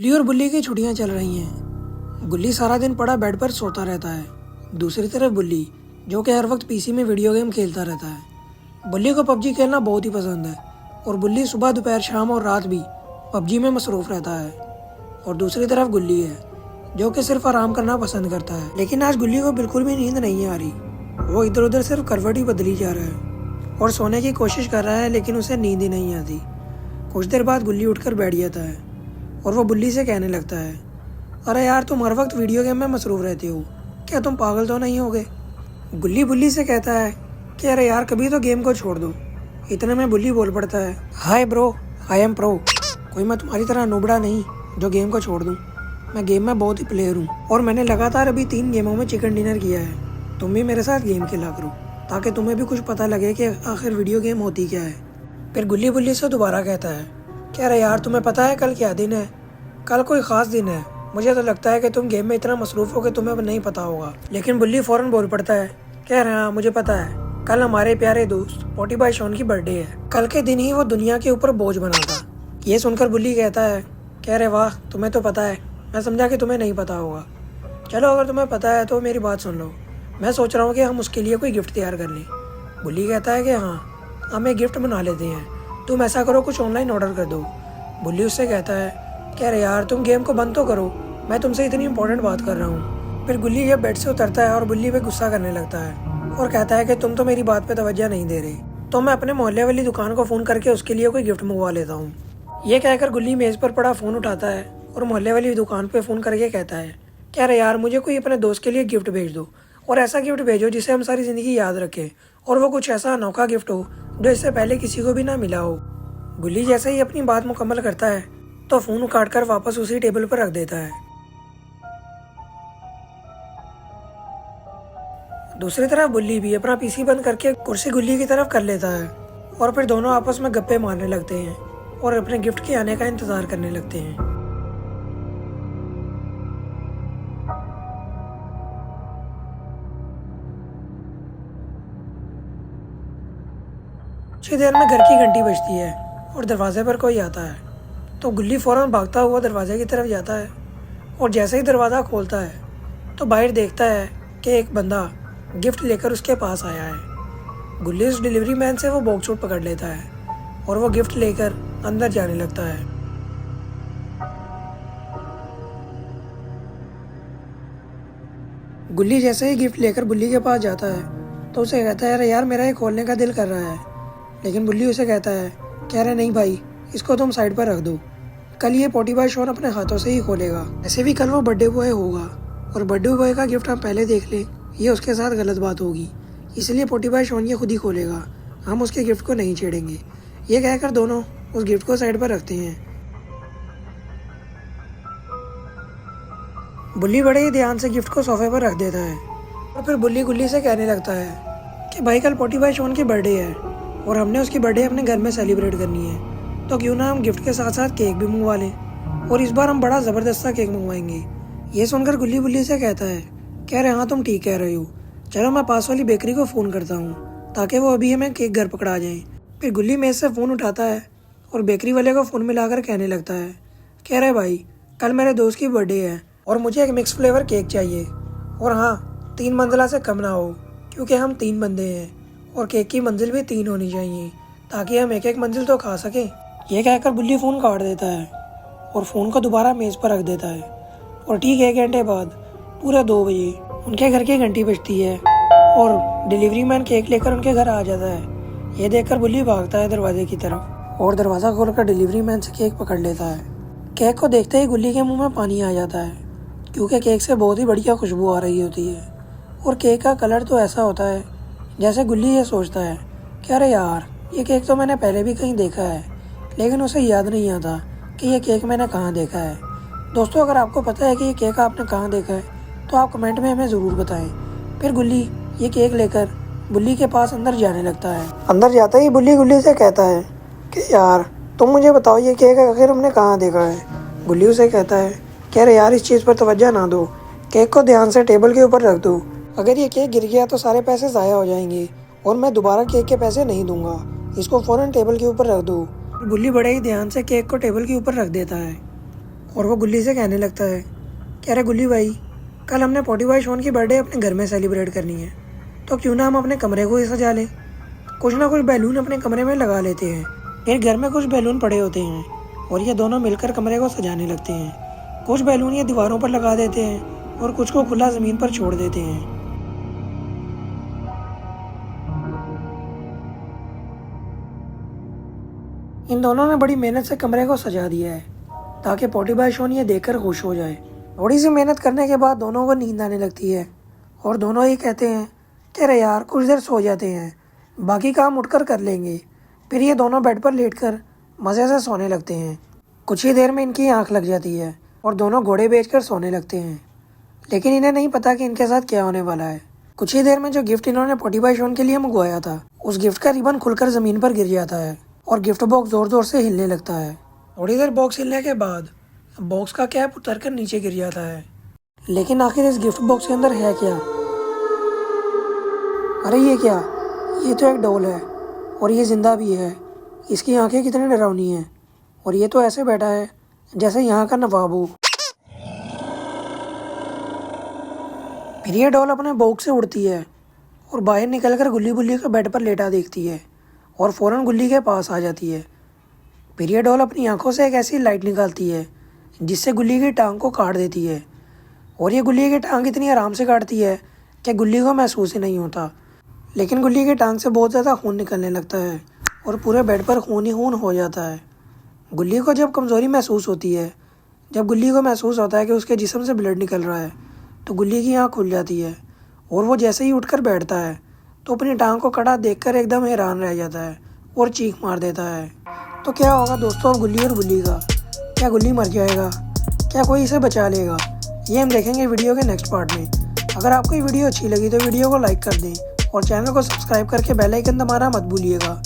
गुल्ली और बुल्ली की छुट्टियां चल रही हैं। गुल्ली सारा दिन पड़ा बेड पर सोता रहता है। दूसरी तरफ बुल्ली जो कि हर वक्त पीसी में वीडियो गेम खेलता रहता है। बुल्ली को पबजी खेलना बहुत ही पसंद है और बुल्ली सुबह दोपहर शाम और रात भी पबजी में मसरूफ़ रहता है। और दूसरी तरफ गुल्ली है जो कि सिर्फ आराम करना पसंद करता है। लेकिन आज गुल्ली को बिल्कुल भी नींद नहीं आ रही। वो इधर उधर सिर्फ करवट ही बदली जा रहा है और सोने की कोशिश कर रहा है, लेकिन उसे नींद ही नहीं आती। कुछ देर बाद गुल्ली उठकर बैठ जाता है और वो बुल्ली से कहने लगता है, अरे यार, तुम हर वक्त वीडियो गेम में मसरूफ़ रहते हो, क्या तुम पागल तो नहीं होगे? गुल्ली बुल्ली से कहता है कि अरे यार, कभी तो गेम को छोड़ दो। इतने में बुल्ली बोल पड़ता है, hi bro, I am pro. कोई मैं तुम्हारी तरह नुबड़ा नहीं जो गेम को छोड़ दूँ। मैं गेम में बहुत ही प्लेयर हूँ और मैंने लगातार अभी 3 गेमों में चिकन डिनर किया है। तुम भी मेरे साथ गेम खेला करो ताकि तुम्हें भी कुछ पता लगे कि आखिर वीडियो गेम होती क्या है। फिर गुल्ली बुल्ली से दोबारा कहता है कि अरे यार, तुम्हें पता है कल क्या दिन है? कल कोई ख़ास दिन है। मुझे तो लगता है कि तुम गेम में इतना मसरूफ़ हो कि तुम्हें अब नहीं पता होगा। लेकिन बुल्ली फ़ौरन बोल पड़ता है, कह रहे हाँ, मुझे पता है। कल हमारे प्यारे दोस्त पोटी भाई शॉन की बर्थडे है। कल के दिन ही वो दुनिया के ऊपर बोझ बना था। ये सुनकर बुल्ली कहता है, कह रहे वाह, तुम्हें तो पता है। मैं समझा कि तुम्हें नहीं पता होगा। चलो, अगर तुम्हें पता है तो मेरी बात सुन लो। मैं सोच रहा हूँ कि हम उसके लिए कोई गिफ्ट तैयार कर लें। बुल्ली कहता है कि हाँ, हम एक गिफ्ट बना लेते हैं। तुम ऐसा करो, कुछ ऑनलाइन ऑर्डर कर दो। बुल्ली उससे कहता है, कह रहे यार, तुम गेम को बंद तो करो, मैं तुमसे इतनी इंपॉर्टेंट बात कर रहा हूँ। फिर गुल्ली जब बेड से उतरता है और बुल्ली पे गुस्सा करने लगता है और कहता है कि तुम तो मेरी बात पे तवज्जो नहीं दे रहे, तो मैं अपने मोहल्ले वाली दुकान को फ़ोन करके उसके लिए कोई गिफ्ट मंगवा लेता हूँ। ये कहकर गुल्ली मेज़ पर पड़ा फ़ोन उठाता है और मोहल्ले वाली दुकान पर फ़ोन करके कहता है, कह रहे यार, मुझे कोई अपने दोस्त के लिए गिफ्ट भेज दो और ऐसा गिफ्ट भेजो जिसे हम सारी ज़िंदगी याद रखें, और वो कुछ ऐसा अनोखा गिफ्ट हो जो इससे पहले किसी को भी ना मिला हो। गुल्ली जैसे ही अपनी बात मुकम्मल करता है तो फ़ोन काट कर वापस उसी टेबल पर रख देता है। दूसरी तरफ बुल्ली भी अपना पीसी बंद करके कुर्सी गुल्ली की तरफ कर लेता है और फिर दोनों आपस में गप्पे मारने लगते हैं और अपने गिफ्ट के आने का इंतज़ार करने लगते हैं। कुछ ही देर में घर की घंटी बजती है और दरवाजे पर कोई आता है तो गुल्ली फ़ौरन भागता हुआ दरवाजे की तरफ जाता है और जैसे ही दरवाज़ा खोलता है तो बाहर देखता है कि एक बंदा गिफ्ट लेकर उसके पास आया है। गुल्ली उस डिलीवरी मैन से वो बॉक्स पकड़ लेता है और वो गिफ्ट लेकर अंदर जाने लगता है। गुल्ली जैसे ही गिफ्ट लेकर बुल्ली के पास जाता है तो उसे कहता है, अरे यार, मेरा ये खोलने का दिल कर रहा है। लेकिन बुल्ली उसे कहता है, कह रहे नहीं भाई, इसको तुम साइड पर रख दो। कल ये पोटी बॉय शॉन अपने हाथों से ही खोलेगा। ऐसे भी कल वो बर्थडे बॉय होगा और बर्थडे बॉय का गिफ्ट हम पहले देख लें, ये उसके साथ गलत बात होगी। इसलिए पोटी बॉय शॉन ये खुद ही खोलेगा, हम उसके गिफ्ट को नहीं छेड़ेंगे। ये कहकर दोनों उस गिफ्ट को साइड पर रखते हैं। बुल्ली बड़े ही ध्यान से गिफ्ट को सोफे पर रख देता है और फिर बुल्ली गुल्ली से कहने लगता है कि भाई, कल पोटी बॉय शॉन की बर्थडे है और हमने उसकी बर्थडे अपने घर में सेलिब्रेट करनी है, तो क्यों ना हम गिफ्ट के साथ साथ केक भी मंगवा लें, और इस बार हम बड़ा ज़बरदस्त सा केक मंगवाएंगे। ये सुनकर गुल्ली बुल्ली से कहता है, कह रहे हाँ, तुम ठीक कह रहे हो। चलो, मैं पास वाली बेकरी को फ़ोन करता हूँ ताकि वो अभी हमें केक घर पकड़ा जाए। फिर गुल्ली मेज़ से फ़ोन उठाता है और बेकरी वाले को फ़ोन मिलाकर कहने लगता है, कह रहे भाई, कल मेरे दोस्त की बर्थडे है और मुझे एक मिक्स फ्लेवर केक चाहिए, और हाँ, 3 मंजिला से कम ना हो, क्योंकि हम 3 बंदे हैं और केक की मंजिल भी 3 होनी चाहिए ताकि हम एक एक मंजिल तो खा सकें। यह कहकर बुल्ली फ़ोन काट देता है और फ़ोन को दोबारा मेज़ पर रख देता है। और ठीक 1 घंटे बाद पूरे 2 बजे उनके घर की घंटी बजती है और डिलीवरी मैन केक लेकर उनके घर आ जाता है। ये देखकर बुल्ली भागता है दरवाजे की तरफ और दरवाज़ा खोलकर डिलीवरी मैन से केक पकड़ लेता है। केक को देखते ही गुल्ली के मुंह में पानी आ जाता है, क्योंकि केक से बहुत ही बढ़िया खुशबू आ रही होती है और केक का कलर तो ऐसा होता है जैसे गुल्ली ये सोचता है कि अरे यार, ये केक तो मैंने पहले भी कहीं देखा है, लेकिन उसे याद नहीं आता कि ये केक मैंने कहाँ देखा है। दोस्तों, अगर आपको पता है कि ये केक आपने कहाँ देखा है तो आप कमेंट में हमें ज़रूर बताएं। फिर गुल्ली ये केक लेकर बुल्ली के पास अंदर जाने लगता है। अंदर जाते ही बुल्ली गुल्ली से कहता है कि यार, तुम मुझे बताओ, ये केक आखिर हमने कहाँ देखा है? गुल्ली उसे कहता है, कह रहे यार, इस चीज़ पर तवज्जो ना दो, केक को ध्यान से टेबल के ऊपर रख दो। अगर ये केक गिर गया तो सारे पैसे ज़ाया हो जाएंगे और मैं दोबारा केक के पैसे नहीं दूंगा। इसको फ़ौरन टेबल के ऊपर रख दो। बुल्ली बड़े ही ध्यान से केक को टेबल के ऊपर रख देता है और वो गुल्ली से कहने लगता है कि अरे गुल्ली भाई, कल हमने पोटी भाई शॉन की बर्थडे अपने घर में सेलिब्रेट करनी है, तो क्यों ना हम अपने कमरे को ही सजा लें। कुछ ना कुछ बैलून अपने कमरे में लगा लेते हैं। फिर घर में कुछ बैलून पड़े होते हैं और ये दोनों मिलकर कमरे को सजाने लगते हैं। कुछ बैलून ये दीवारों पर लगा देते हैं और कुछ को खुला ज़मीन पर छोड़ देते हैं। इन दोनों ने बड़ी मेहनत से कमरे को सजा दिया है ताकि पोटी भाई शॉन ये देखकर खुश हो जाए। थोड़ी सी मेहनत करने के बाद दोनों को नींद आने लगती है और दोनों ही कहते हैं कि अरे यार कुछ देर सो जाते हैं, बाकी काम उठकर कर लेंगे। फिर ये दोनों बेड पर लेटकर मज़े से सोने लगते हैं। कुछ ही देर में इनकी आंख लग जाती है और दोनों घोड़े बेचकर सोने लगते हैं, लेकिन इन्हें नहीं पता कि इनके साथ क्या होने वाला है। कुछ ही देर में जो गिफ्ट इन्होंने पोटी भाई शॉन के लिए मंगवाया था, उस गिफ्ट का रिबन खुलकर ज़मीन पर गिर जाता है और गिफ्ट बॉक्स ज़ोर ज़ोर से हिलने लगता है। थोड़ी देर बॉक्स हिलने के बाद बॉक्स का कैप उतरकर नीचे गिर जाता है। लेकिन आखिर इस गिफ्ट बॉक्स के अंदर है क्या? अरे ये क्या, ये तो एक डॉल है और ये जिंदा भी है। इसकी आंखें कितनी डरावनी हैं और ये तो ऐसे बैठा है जैसे यहाँ का नवाब हो। फिर ये डॉल अपने बॉक्स से उड़ती है और बाहर निकलकर गुल्ली बुल्ली को बेड पर लेटा देखती है और फ़ौरन गुल्ली के पास आ जाती है। फिर ये डॉल अपनी आंखों से एक ऐसी लाइट निकालती है जिससे गुल्ली की टांग को काट देती है और ये गुल्ली की टांग इतनी आराम से काटती है कि गुल्ली को महसूस ही नहीं होता। लेकिन गुल्ली की टांग से बहुत ज़्यादा खून निकलने लगता है और पूरे बेड पर खून ही खून हो जाता है। गुल्ली को जब कमज़ोरी महसूस होती है, जब गुल्ली को महसूस होता है कि उसके जिस्म से ब्लड निकल रहा है, तो गुल्ली की आँख खुल जाती है और वो जैसे ही उठकर बैठता है तो अपनी टांग को कटा देखकर एकदम हैरान रह जाता है और चीख मार देता है। तो क्या होगा दोस्तों अब गुल्ली और बुल्ली का? क्या गुल्ली मर जाएगा? क्या कोई इसे बचा लेगा? ये हम देखेंगे वीडियो के नेक्स्ट पार्ट में। अगर आपको ये वीडियो अच्छी लगी तो वीडियो को लाइक कर दें और चैनल को सब्सक्राइब करके बेल आइकन दबाना मत भूलिएगा।